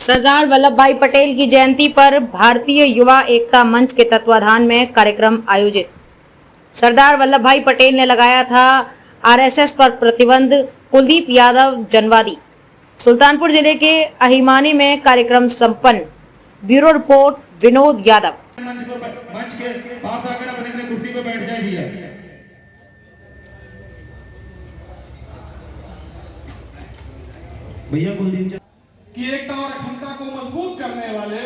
सरदार वल्लभ भाई पटेल की जयंती पर भारतीय युवा एकता मंच के तत्वाधान में कार्यक्रम आयोजित। सरदार वल्लभ भाई पटेल ने लगाया था आरएसएस पर प्रतिबंध। कुलदीप यादव जनवादी। सुल्तानपुर जिले के अहिमानी में कार्यक्रम संपन्न। Bureau report Vinod Yadav. मंच के पास आकर अपने कुर्सी पर बैठ जाइए। भैया कुलदीप कि एकता और अखंडता को मजबूत करने वाले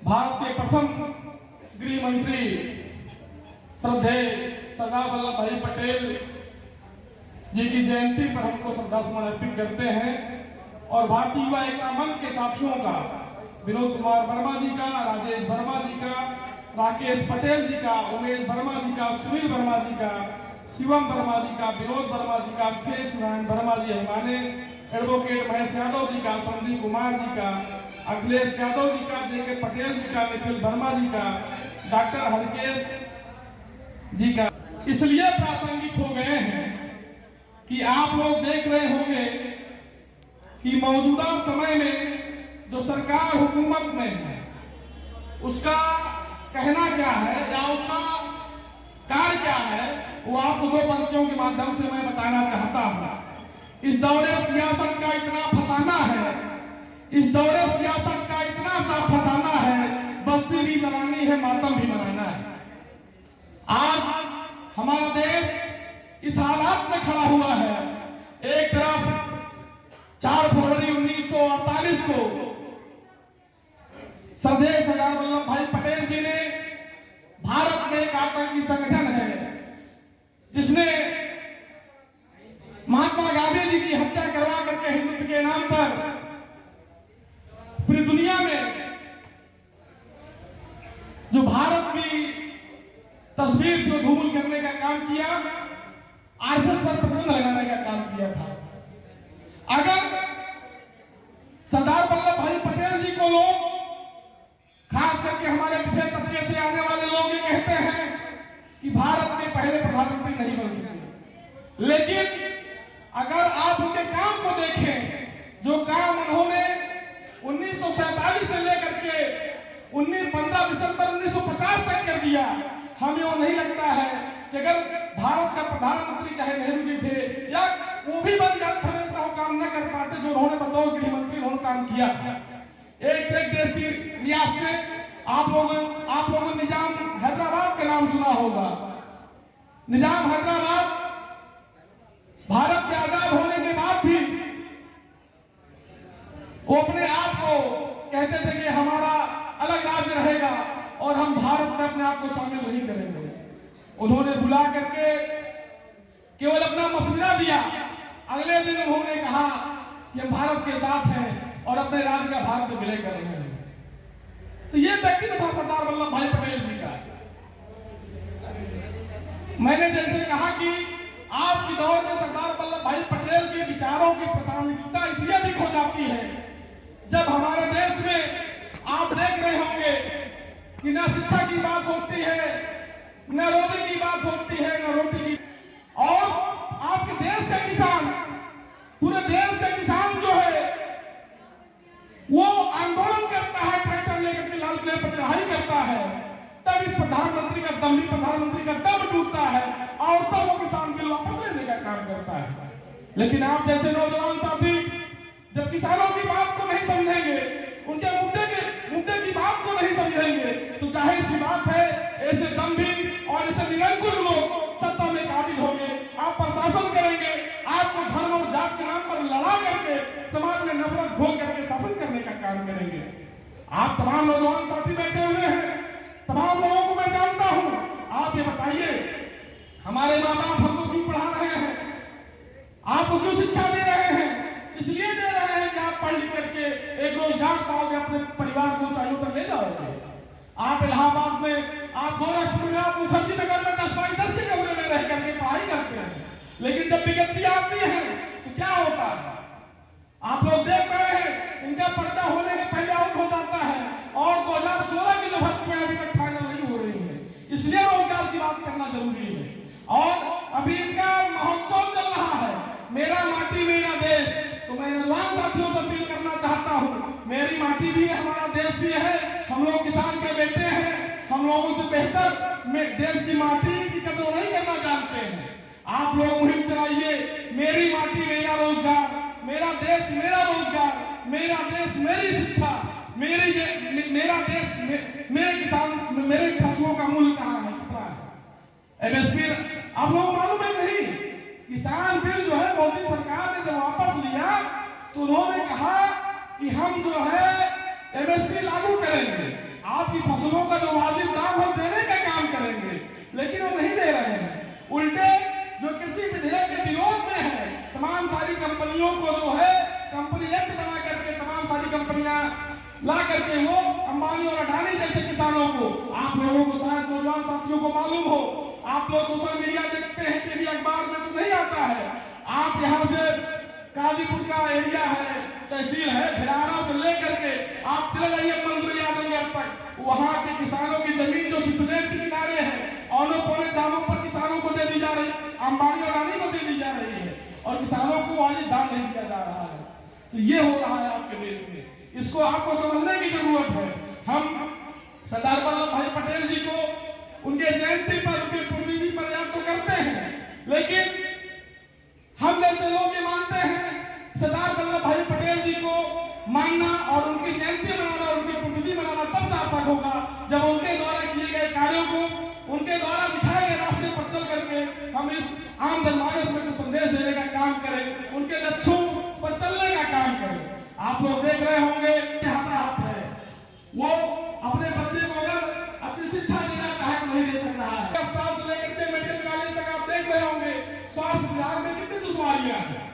भारत के प्रथम गृह मंत्री श्रद्धेय सरदार वल्लभ भाई पटेल जी की जयंती पर हमको श्रद्धासुमन अर्पित करते हैं और भारतीय युवा एकता मंच के साथियों का, विनोद कुमार वर्मा जी का, राजेश वर्मा जी का, राकेश पटेल जी का, उमेश वर्मा जी का, सुनील वर्मा जी का, शिवम वर्मा जी का, विनोद वर्मा जी का, शेष नारायण वर्मा जी हिमाने, एडवोकेट महेश यादव जी का, संदीप कुमार जी का, अखिलेश यादव जी का, जेके पटेल जी का, निखिल वर्मा जी का, डॉक्टर हरकेश जी का इसलिए प्रासंगिक हो गए हैं कि आप लोग देख रहे होंगे कि मौजूदा समय में जो सरकार हुकूमत में है उसका कहना क्या है या उसका कार्य क्या है, वो आपको दो पंक्तियों के माध्यम से मैं बताना चाहता हूं। इस दौरे सियासत का इतना फसाना है, इस दौरे सियासत का इतना सा फसाना है, बस्ती भी जलानी है, मातम भी मनाना है। आज हमारा देश इस हालात में खड़ा हुआ है। एक तरफ 4 फरवरी 1948 को श्रद्धेय सरदार वल्लभ भाई पटेल जी ने भारत में एक आतंकी संगठन है जिसने महात्मा गांधी जी की हत्या करवा करके हिंदुत्व के नाम पर पूरी दुनिया में जो भारत की तस्वीर को धूमिल करने का काम किया, आरएसएस पर प्रतिबंध लगाने का काम किया था। अगर सरदार वल्लभ भाई पटेल जी को लोग, खास करके हमारे पिछले तबके से आने वाले लोग ये कहते हैं कि भारत के पहले प्रधानमंत्री नहीं बन सके, लेकिन अगर आप उनके काम को देखें, जो काम उन्होंने 1947 से लेकर के 15 दिसंबर 1950 तक कर दिया, हमें वो नहीं लगता है कि अगर भारत का प्रधानमंत्री चाहे नेहरू जी थे या वो भी बन जाते थे तो काम न कर पाते जो उन्होंने बतौर गृह मंत्री उन्होंने काम किया। एक से एक देश की रियासतें, आप लोगों ने निजाम हैदराबाद का नाम सुना होगा। निजाम हैदराबाद भारत के आजाद होने के बाद भी वो अपने आप को कहते थे कि हमारा अलग राज्य रहेगा और हम भारत में अपने आप को शामिल नहीं करेंगे। उन्होंने बुला करके केवल अपना मसविरा दिया, अगले दिन उन्होंने कहा कि हम भारत के साथ हैं और अपने राज्य का भारत में विलय कर रहे हैं। तो ये व्यक्तित्व था सरदार वल्लभ भाई पटेल जी का। मैंने जैसे कहा कि आज के दौर में सरदार वल्लभ भाई पटेल के विचारों की प्रासंगिकता इसलिए अधिक हो जाती है जब हमारे देश में आप देख रहे होंगे कि न शिक्षा की बात होती है, न रोटी की बात होती है, न रोटी की, और आपके देश का किसान, पूरे देश का किसान जो है वो आंदोलन करता है, ट्रैक्टर लेकर के लाल किले पर चढ़ाई करता है, तब इस प्रधानमंत्री का दम टूटता है और तब वो किसान बिल वापस लेने का काम करता है। लेकिन आप जैसे नौजवान साथी जब किसानों की बात को नहीं समझेंगे, उनके मुद्दे की बात को नहीं समझेंगे, तो जाहिर सी बात है ऐसे दम्भी और ऐसे निरंकुश लोग सत्ता में काबिल होंगे, आप पर शासन करेंगे, आपको धर्म और जात के नाम पर लड़ा करके समाज में नफरत घोल करके शासन करने का काम करेंगे। आप तमाम नौजवान साथी बैठे हुए हैं, तमाम लोगों को मैं जानता हूं। आप ये बताइए, हमारे माँ बाप हमको क्यों पढ़ा रहे हैं, आपको क्यों शिक्षा दे रहे हैं? इसलिए दे रहे हैं कि आप पढ़ लिख करके एक रोजगार पाओगे, अपने परिवार को ऊंचाइयों तक ले जाओगे। आप इलाहाबाद में, आप गोरखपुर में, आप मुखर्जी नगर में 10x10 के कमरे में रह करके पढ़ाई करते हैं, लेकिन जब विज्ञप्ति आती है तो क्या होता है? आप लोग देख रहे हैं, उनका पर्चा होने के पहले आउट हो जाता है और 2016 की जो भर्तियां अभी तक फाइनल नहीं हो रही है। इसलिए रोजगार की बात करना जरूरी है। और अभी इनका महोत्सव चल रहा है, मेरा माटी मेरा देश, तो मैं नौजवान साथियों से अपील करना चाहता हूं मेरी माटी भी है, हमारा देश भी है, हम लोग किसान के बेटे हैं, हम लोगों से बेहतर देश की माटी की कदर नहीं करना जानते हैं। आप लोग मुहिम चलाइए, मेरी माटी मेरा रोजगार, मेरा देश मेरा रोजगार, मेरा देश मेरी शिक्षा, मेरा देश मेरे किसान, मेरे फसलों का मूल्य कहाँ है, कितना है एमएसपी। आप लोग मालूम है नहीं, किसान बिल जो है मोदी सरकार ने जब वापस लिया तो उन्होंने कहा कि हम जो है एमएसपी लागू करेंगे, आपकी फसलों का जो वाजिब दाम हम देने का काम करेंगे, लेकिन वो नहीं दे रहे हैं। उल्टे जो कृषि विधेयक के विरोध में है, तमाम सारी कंपनियों को जो है कंपनी एक्ट बना करके तमाम सारी कंपनियां ला करके वो अंबानी और अडानी जैसे किसानों को, आप लोगों को शायद नौजवान साथियों को मालूम हो, आप लोग सोशल मीडिया देखते हैं, टीवी अखबार में तो नहीं आता है। आप यहाँ से काजीपुर का एरिया है, तहसील है, भिलारा से लेकर के आप चले जाइए मंत्री आजमगढ़ तक, वहां के किसानों की जमीन जो सिसनेट के किनारे है, औने पौने दामों पर किसानों को दे दी जा रही, अंबानी और अडानी को दे दी जा रही है, और किसानों को वाजिब दाम नहीं दिया जा रहा है। तो ये हो रहा है आपके देश में, इसको आपको समझने की जरूरत है। हम सरदार वल्लभ भाई पटेल जी को उनके जयंती पर, उनके पुण्यतिथि पर याद तो करते हैं, लेकिन हम जैसे लोग ये मानते हैं सरदार वल्लभ भाई पटेल जी को मानना और उनकी जयंती मनाना, उनकी पुण्यतिथि मनाना तब सार्थक होगा जब उनके द्वारा किए गए कार्यों को, उनके द्वारा दिखाए गए रास्ते पर चल करके हम इस आम जनमानस में कुछ संदेश देने का काम करें, उनके लक्ष्यों पर चलने का काम करें। आप लोग देख रहे होंगे हाथ है, वो अपने बच्चे को अगर अच्छी शिक्षा देना चाहे तो नहीं दे सक रहा है। अस्पताल से लेकर के मेडिकल कॉलेज तक आप देख रहे होंगे, स्वास्थ्य विभाग में कितनी दुश्वारियां हैं।